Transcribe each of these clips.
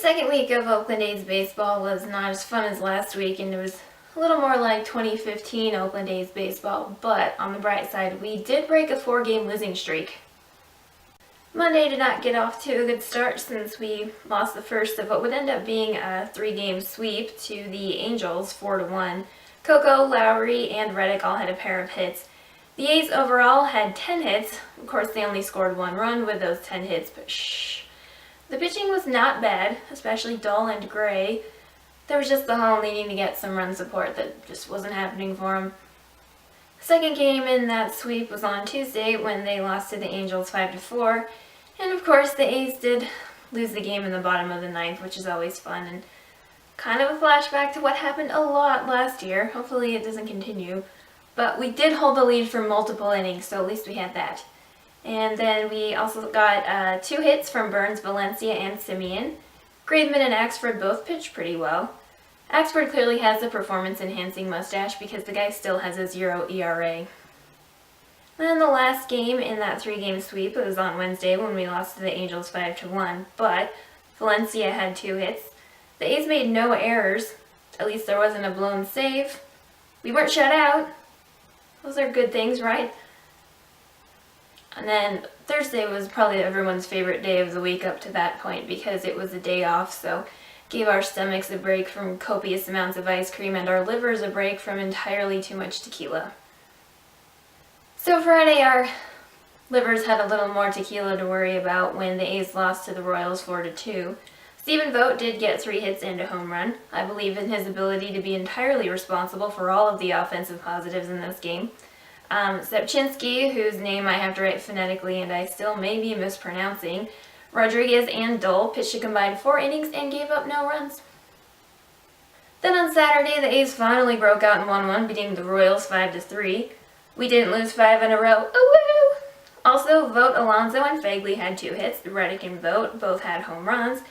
second week of Oakland A's baseball was not as fun as last week, and it was a little more like 2015 Oakland A's baseball, but on the bright side, we did break a 4-game losing streak. Monday did not get off to a good start since we lost the first of what would end up being a 3-game sweep to the Angels 4-1. Coco, Lowry, and Reddick all had a pair of hits. The A's overall had 10 hits. Of course, they only scored 1 run with those 10 hits, but shh. The pitching was not bad, especially Dahl and Gray. There was just the Hall needing to get some run support that just wasn't happening for him. The second game in that sweep was on Tuesday when they lost to the Angels 5-4. And of course, the A's did lose the game in the bottom of the ninth, which is always fun and kind of a flashback to what happened a lot last year. Hopefully it doesn't continue. But we did hold the lead for multiple innings, so at least we had that. And then we also got 2 hits from Burns, Valencia, and Simeon. Graveman and Axford both pitched pretty well. Axford clearly has a performance-enhancing mustache because the guy still has a 0 ERA. Then the last game in that 3-game sweep, it was on Wednesday when we lost to the Angels 5-1, but Valencia had 2 hits. The A's made no errors. At least there wasn't a blown save. We weren't shut out. Those are good things, right? And then Thursday was probably everyone's favorite day of the week up to that point because it was a day off, so gave our stomachs a break from copious amounts of ice cream and our livers a break from entirely too much tequila. So Friday our livers had a little more tequila to worry about when the A's lost to the Royals 4-2. Stephen Vogt did get 3 hits and a home run. I believe in his ability to be entirely responsible for all of the offensive positives in this game. Sepchinsky, whose name I have to write phonetically and I still may be mispronouncing, Rodriguez and Dole pitched a combined 4 innings and gave up no runs. Then on Saturday, the A's finally broke out and won 1, beating the Royals 5-3. We didn't lose 5 in a row. Woo! Also, Vogt, Alonso, and Fagley had 2 hits. Reddick and Vogt both had home runs.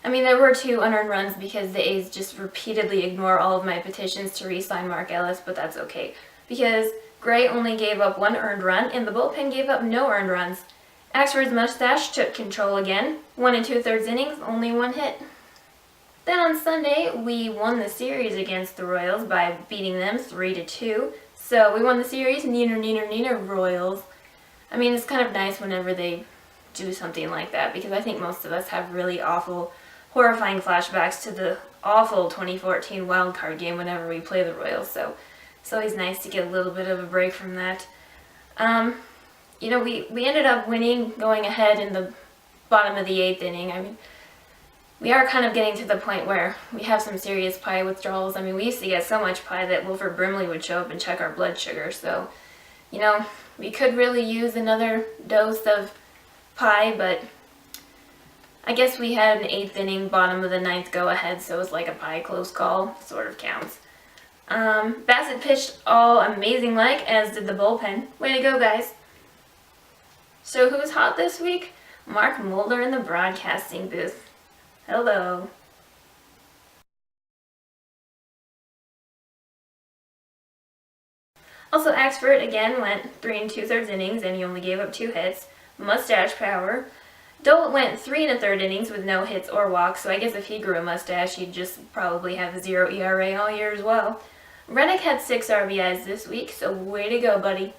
I mean, there were 2 unearned runs because the A's just repeatedly ignore all of my petitions to re-sign Mark Ellis, but that's okay. Because Gray only gave up 1 earned run, and the bullpen gave up no earned runs. Axford's mustache took control again. 1 2/3 innings, only 1 hit. Then on Sunday, we won the series against the Royals by beating them 3-2. So we won the series, neener Royals. I mean, it's kind of nice whenever they do something like that, because I think most of us have really awful, horrifying flashbacks to the awful 2014 wildcard game whenever we play the Royals, so it's always nice to get a little bit of a break from that. We ended up winning, going ahead in the bottom of the 8th inning. I mean, we are kind of getting to the point where we have some serious pie withdrawals. I mean, we used to get so much pie that Wilford Brimley would show up and check our blood sugar, so, we could really use another dose of pie, but I guess we had an 8th inning, bottom of the 9th go-ahead, so it was like a pie close call, sort of counts. Bassett pitched all amazing-like, as did the bullpen. Way to go, guys. So who's hot this week? Mark Mulder in the broadcasting booth. Hello. Also, Axford again went 3 2/3 innings, and he only gave up 2 hits. Mustache power. Dole went 3 1/3 innings with no hits or walks, so I guess if he grew a mustache, he'd just probably have a 0 ERA all year as well. Reddick had 6 RBIs this week, so way to go, buddy.